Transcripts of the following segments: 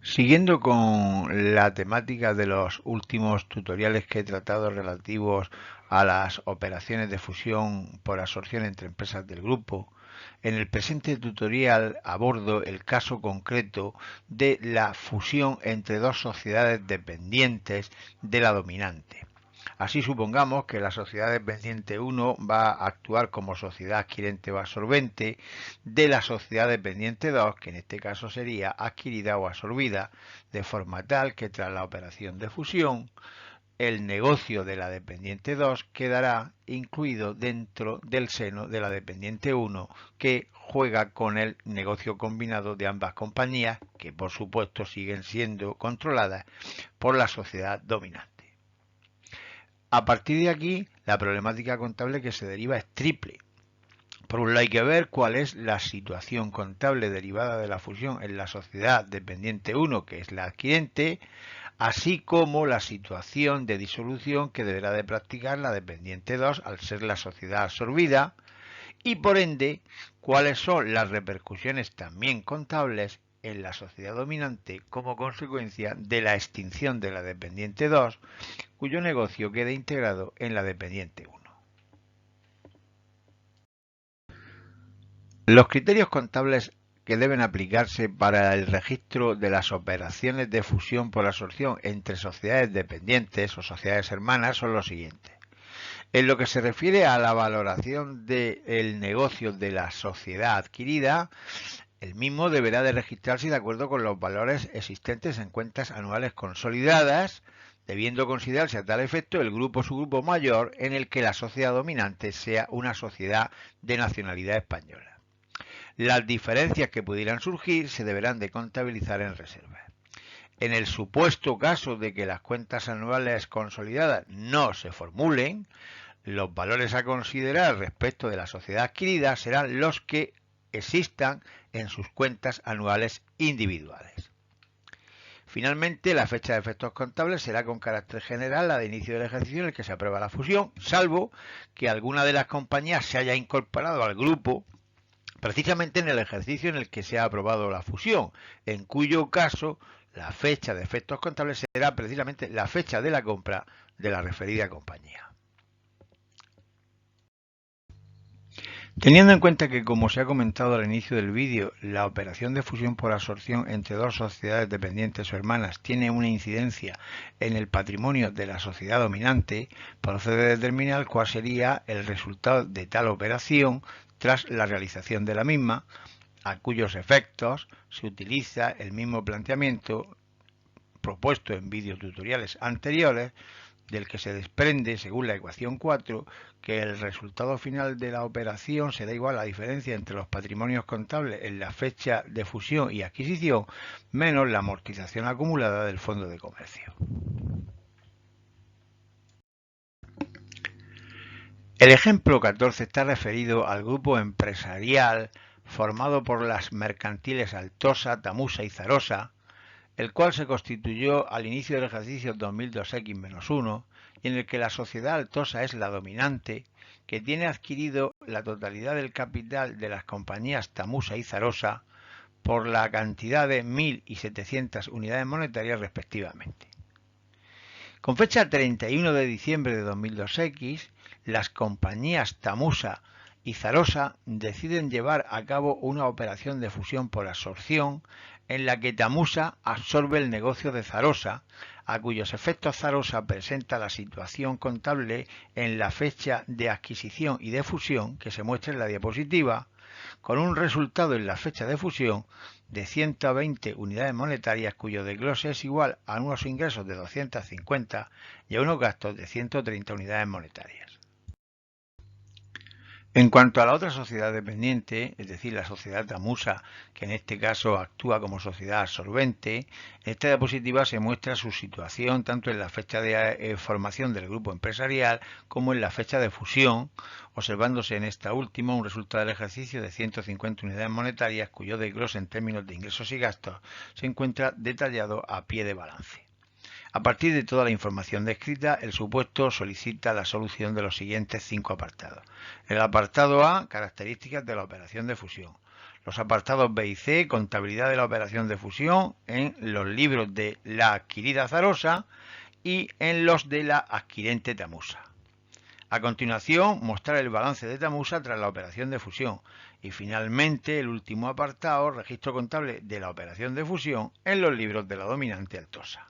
Siguiendo con la temática de los últimos tutoriales que he tratado relativos a las operaciones de fusión por absorción entre empresas del grupo, en el presente tutorial abordo el caso concreto de la fusión entre dos sociedades dependientes de la dominante. Así supongamos que la sociedad dependiente 1 va a actuar como sociedad adquirente o absorbente de la sociedad dependiente 2, que en este caso sería adquirida o absorbida, de forma tal que tras la operación de fusión, el negocio de la dependiente 2 quedará incluido dentro del seno de la dependiente 1, que juega con el negocio combinado de ambas compañías, que por supuesto siguen siendo controladas por la sociedad dominante. A partir de aquí, la problemática contable que se deriva es triple. Por un lado, hay que ver cuál es la situación contable derivada de la fusión en la sociedad dependiente 1, que es la adquirente, así como la situación de disolución que deberá de practicar la dependiente 2 al ser la sociedad absorbida, y por ende, cuáles son las repercusiones también contables en la sociedad dominante como consecuencia de la extinción de la dependiente 2, cuyo negocio queda integrado en la dependiente 1. Los criterios contables que deben aplicarse para el registro de las operaciones de fusión por absorción entre sociedades dependientes o sociedades hermanas son los siguientes. En lo que se refiere a la valoración del negocio de la sociedad adquirida, el mismo deberá de registrarse de acuerdo con los valores existentes en cuentas anuales consolidadas, debiendo considerarse a tal efecto el grupo o subgrupo mayor en el que la sociedad dominante sea una sociedad de nacionalidad española. Las diferencias que pudieran surgir se deberán de contabilizar en reserva. En el supuesto caso de que las cuentas anuales consolidadas no se formulen, los valores a considerar respecto de la sociedad adquirida serán los que existan en sus cuentas anuales individuales. Finalmente, la fecha de efectos contables será con carácter general la de inicio del ejercicio en el que se aprueba la fusión, salvo que alguna de las compañías se haya incorporado al grupo precisamente en el ejercicio en el que se ha aprobado la fusión, en cuyo caso la fecha de efectos contables será precisamente la fecha de la compra de la referida compañía. Teniendo en cuenta que, como se ha comentado al inicio del vídeo, la operación de fusión por absorción entre dos sociedades dependientes o hermanas tiene una incidencia en el patrimonio de la sociedad dominante, procede determinar cuál sería el resultado de tal operación tras la realización de la misma, a cuyos efectos se utiliza el mismo planteamiento propuesto en videotutoriales anteriores, del que se desprende, según la ecuación 4, que el resultado final de la operación será igual a la diferencia entre los patrimonios contables en la fecha de fusión y adquisición menos la amortización acumulada del fondo de comercio. El ejemplo 14 está referido al grupo empresarial formado por las mercantiles Altosa, Tamusa y Zarosa, el cual se constituyó al inicio del ejercicio 2002X-1 y en el que la sociedad Altosa es la dominante, que tiene adquirido la totalidad del capital de las compañías Tamusa y Zarosa por la cantidad de 1.000 y 700 unidades monetarias respectivamente. Con fecha 31 de diciembre de 2002X, las compañías Tamusa y Zarosa deciden llevar a cabo una operación de fusión por absorción en la que Tamusa absorbe el negocio de Zarosa, a cuyos efectos Zarosa presenta la situación contable en la fecha de adquisición y de fusión que se muestra en la diapositiva, con un resultado en la fecha de fusión de 120 unidades monetarias cuyo desglose es igual a unos ingresos de 250 y a unos gastos de 130 unidades monetarias. En cuanto a la otra sociedad dependiente, es decir, la sociedad Tamusa, que en este caso actúa como sociedad absorbente, en esta diapositiva se muestra su situación tanto en la fecha de formación del grupo empresarial como en la fecha de fusión, observándose en esta última un resultado del ejercicio de 150 unidades monetarias cuyo desglose en términos de ingresos y gastos se encuentra detallado a pie de balance. A partir de toda la información descrita, el supuesto solicita la solución de los siguientes 5 apartados. El apartado A, características de la operación de fusión. Los apartados B y C, contabilidad de la operación de fusión, en los libros de la adquirida Zarosa y en los de la adquirente Tamusa. A continuación, mostrar el balance de Tamusa tras la operación de fusión. Y finalmente, el último apartado, registro contable de la operación de fusión en los libros de la dominante Altosa.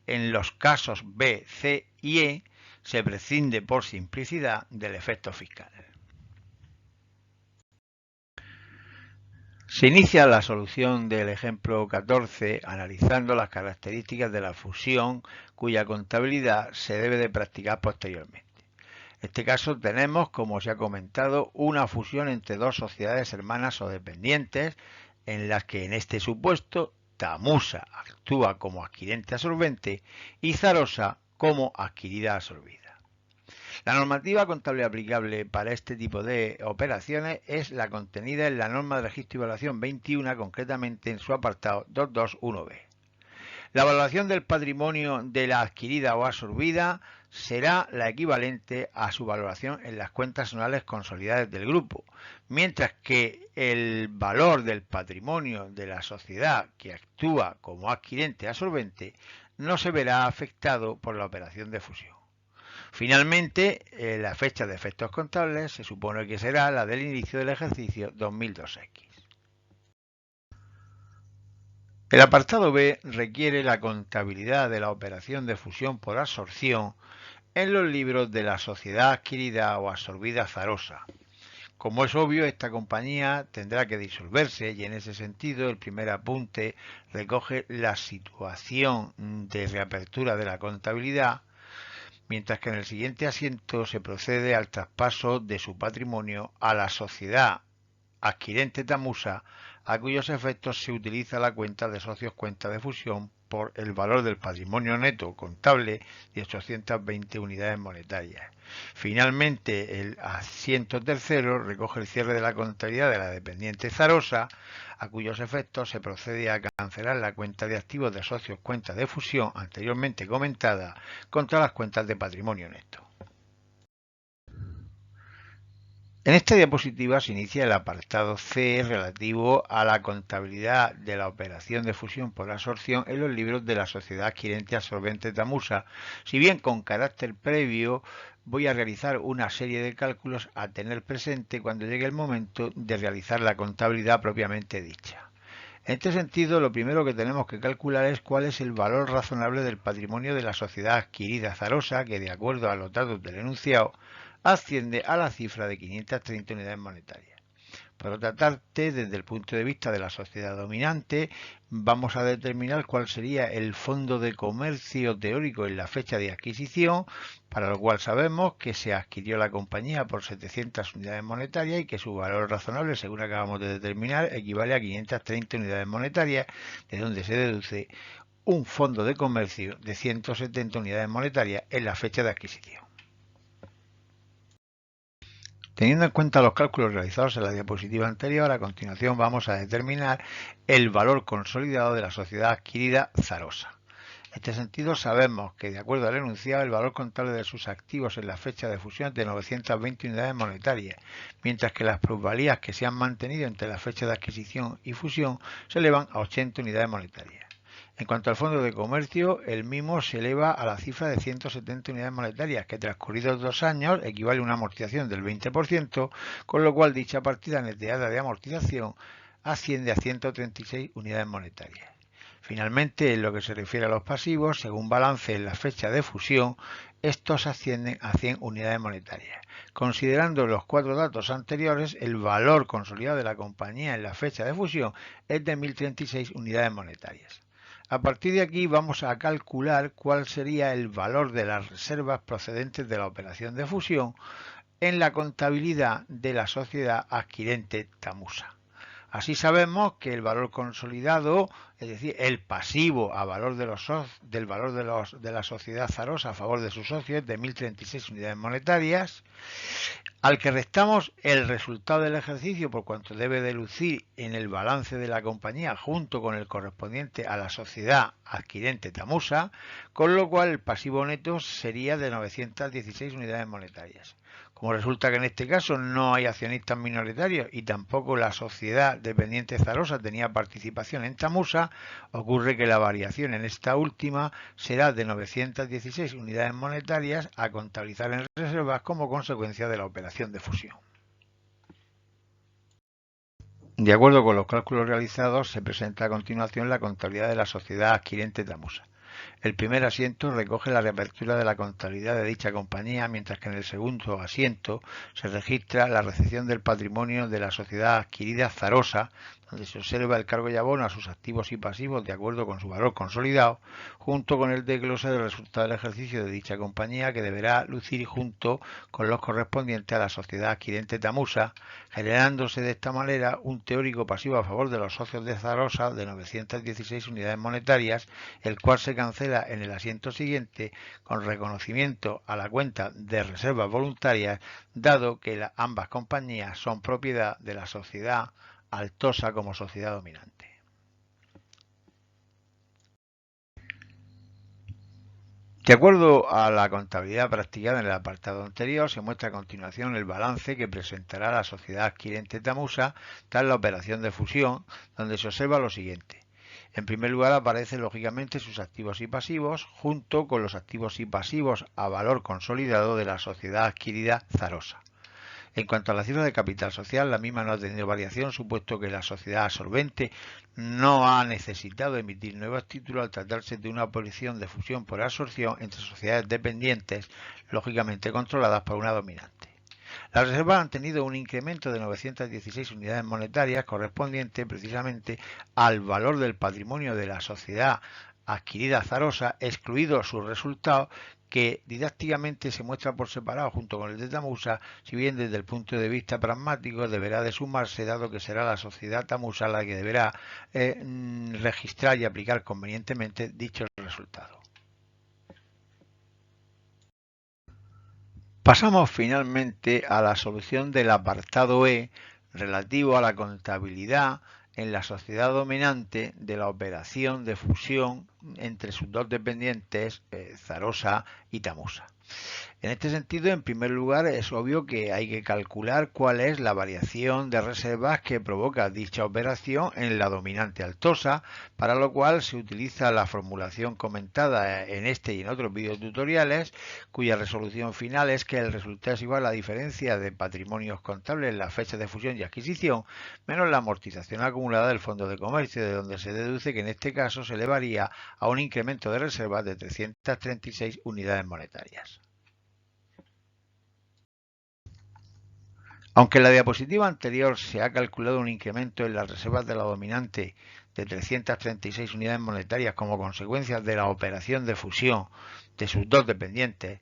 En los casos B, C y E, se prescinde por simplicidad del efecto fiscal. Se inicia la solución del ejemplo 14 analizando las características de la fusión cuya contabilidad se debe de practicar posteriormente. En este caso tenemos, como se ha comentado, una fusión entre dos sociedades hermanas o dependientes en las que en este supuesto Tamusa actúa como adquirente absorbente y Zarosa como adquirida absorbida. La normativa contable aplicable para este tipo de operaciones es la contenida en la norma de registro y evaluación 21, concretamente en su apartado 221b. La valoración del patrimonio de la adquirida o absorbida será la equivalente a su valoración en las cuentas anuales consolidadas del grupo, mientras que el valor del patrimonio de la sociedad que actúa como adquirente absorbente no se verá afectado por la operación de fusión. Finalmente, la fecha de efectos contables se supone que será la del inicio del ejercicio 2002X. El apartado B requiere la contabilidad de la operación de fusión por absorción en los libros de la sociedad adquirida o absorbida Zarosa. Como es obvio, esta compañía tendrá que disolverse y en ese sentido el primer apunte recoge la situación de reapertura de la contabilidad, mientras que en el siguiente asiento se procede al traspaso de su patrimonio a la sociedad adquirente Tamusa, a cuyos efectos se utiliza la cuenta de socios cuenta de fusión por el valor del patrimonio neto contable de 820 unidades monetarias. Finalmente, el asiento tercero recoge el cierre de la contabilidad de la dependiente Zarosa, a cuyos efectos se procede a cancelar la cuenta de activos de socios cuenta de fusión anteriormente comentada contra las cuentas de patrimonio neto. En esta diapositiva se inicia el apartado C relativo a la contabilidad de la operación de fusión por absorción en los libros de la sociedad adquirente absorbente Tamusa, si bien con carácter previo voy a realizar una serie de cálculos a tener presente cuando llegue el momento de realizar la contabilidad propiamente dicha. En este sentido, lo primero que tenemos que calcular es cuál es el valor razonable del patrimonio de la sociedad adquirida Zarosa, que de acuerdo a los datos del enunciado, asciende a la cifra de 530 unidades monetarias. Por otra parte, desde el punto de vista de la sociedad dominante, vamos a determinar cuál sería el fondo de comercio teórico en la fecha de adquisición, para lo cual sabemos que se adquirió la compañía por 700 unidades monetarias y que su valor razonable, según acabamos de determinar, equivale a 530 unidades monetarias, de donde se deduce un fondo de comercio de 170 unidades monetarias en la fecha de adquisición. Teniendo en cuenta los cálculos realizados en la diapositiva anterior, a continuación vamos a determinar el valor consolidado de la sociedad adquirida Zarosa. En este sentido, sabemos que, de acuerdo al enunciado, el valor contable de sus activos en la fecha de fusión es de 920 unidades monetarias, mientras que las plusvalías que se han mantenido entre la fecha de adquisición y fusión se elevan a 80 unidades monetarias. En cuanto al fondo de comercio, el mismo se eleva a la cifra de 170 unidades monetarias, que transcurridos 2 años equivale a una amortización del 20%, con lo cual dicha partida neteada de amortización asciende a 136 unidades monetarias. Finalmente, en lo que se refiere a los pasivos, según balance en la fecha de fusión, estos ascienden a 100 unidades monetarias. Considerando los 4 datos anteriores, el valor consolidado de la compañía en la fecha de fusión es de 1.036 unidades monetarias. A partir de aquí vamos a calcular cuál sería el valor de las reservas procedentes de la operación de fusión en la contabilidad de la sociedad adquirente Tamusa. Así sabemos que el valor consolidado, es decir, el pasivo a valor del valor de la sociedad Zarosa a favor de sus socios es de 1.036 unidades monetarias, al que restamos el resultado del ejercicio por cuanto debe deducir en el balance de la compañía junto con el correspondiente a la sociedad adquirente Tamusa, con lo cual el pasivo neto sería de 916 unidades monetarias. Como resulta que en este caso no hay accionistas minoritarios y tampoco la sociedad dependiente Zarosa tenía participación en Tamusa, ocurre que la variación en esta última será de 916 unidades monetarias a contabilizar en reservas como consecuencia de la operación de fusión. De acuerdo con los cálculos realizados, se presenta a continuación la contabilidad de la sociedad adquirente Tamusa. El primer asiento recoge la reapertura de la contabilidad de dicha compañía, mientras que en el segundo asiento se registra la recepción del patrimonio de la sociedad adquirida Zarosa, donde se observa el cargo y abono a sus activos y pasivos de acuerdo con su valor consolidado, junto con el desglose del resultado del ejercicio de dicha compañía, que deberá lucir junto con los correspondientes a la sociedad adquirente Tamusa, generándose de esta manera un teórico pasivo a favor de los socios de Zarosa de 916 unidades monetarias, el cual se cancela en el asiento siguiente con reconocimiento a la cuenta de reservas voluntarias, dado que ambas compañías son propiedad de la sociedad Altosa como sociedad dominante. De acuerdo a la contabilidad practicada en el apartado anterior, se muestra a continuación el balance que presentará la sociedad adquirente Tamusa tras la operación de fusión, donde se observa lo siguiente. En primer lugar aparecen lógicamente sus activos y pasivos, junto con los activos y pasivos a valor consolidado de la sociedad adquirida Zarosa. En cuanto a la cifra de capital social, la misma no ha tenido variación, supuesto que la sociedad absorbente no ha necesitado emitir nuevos títulos al tratarse de una operación de fusión por absorción entre sociedades dependientes, lógicamente controladas por una dominante. Las reservas han tenido un incremento de 916 unidades monetarias correspondiente precisamente al valor del patrimonio de la sociedad adquirida Zarosa, excluido su resultado, que didácticamente se muestra por separado junto con el de Tamusa, si bien desde el punto de vista pragmático deberá de sumarse, dado que será la sociedad Tamusa la que deberá registrar y aplicar convenientemente dichos resultados. Pasamos finalmente a la solución del apartado E relativo a la contabilidad en la sociedad dominante de la operación de fusión entre sus dos dependientes, Zarosa y Tamusa. En este sentido, en primer lugar, es obvio que hay que calcular cuál es la variación de reservas que provoca dicha operación en la dominante Altosa, para lo cual se utiliza la formulación comentada en este y en otros videotutoriales, cuya resolución final es que el resultado es igual a la diferencia de patrimonios contables en la fecha de fusión y adquisición, menos la amortización acumulada del fondo de comercio, de donde se deduce que en este caso se elevaría a un incremento de reservas de 336 unidades monetarias. Aunque en la diapositiva anterior se ha calculado un incremento en las reservas de la dominante de 336 unidades monetarias como consecuencia de la operación de fusión de sus dos dependientes,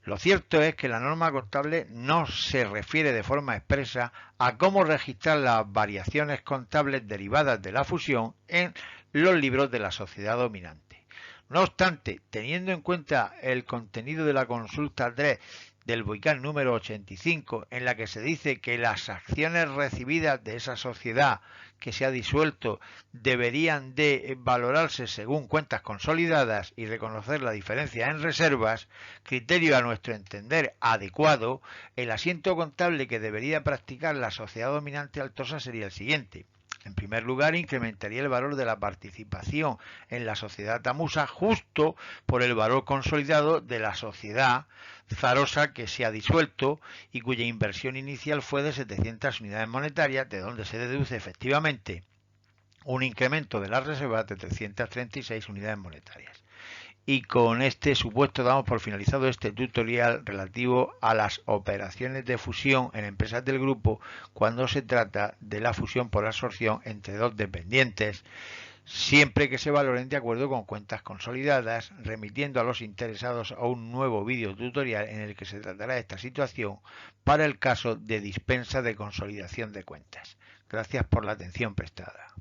lo cierto es que la norma contable no se refiere de forma expresa a cómo registrar las variaciones contables derivadas de la fusión en los libros de la sociedad dominante. No obstante, teniendo en cuenta el contenido de la consulta 3 del BOICAD número 85, en la que se dice que las acciones recibidas de esa sociedad que se ha disuelto deberían de valorarse según cuentas consolidadas y reconocer la diferencia en reservas, criterio a nuestro entender adecuado, el asiento contable que debería practicar la sociedad dominante Altosa sería el siguiente. En primer lugar, incrementaría el valor de la participación en la sociedad Tamusa justo por el valor consolidado de la sociedad Zarosa que se ha disuelto y cuya inversión inicial fue de 700 unidades monetarias, de donde se deduce efectivamente un incremento de las reservas de 336 unidades monetarias. Y con este supuesto damos por finalizado este tutorial relativo a las operaciones de fusión en empresas del grupo cuando se trata de la fusión por absorción entre dos dependientes, siempre que se valoren de acuerdo con cuentas consolidadas, remitiendo a los interesados a un nuevo vídeo tutorial en el que se tratará esta situación para el caso de dispensa de consolidación de cuentas. Gracias por la atención prestada.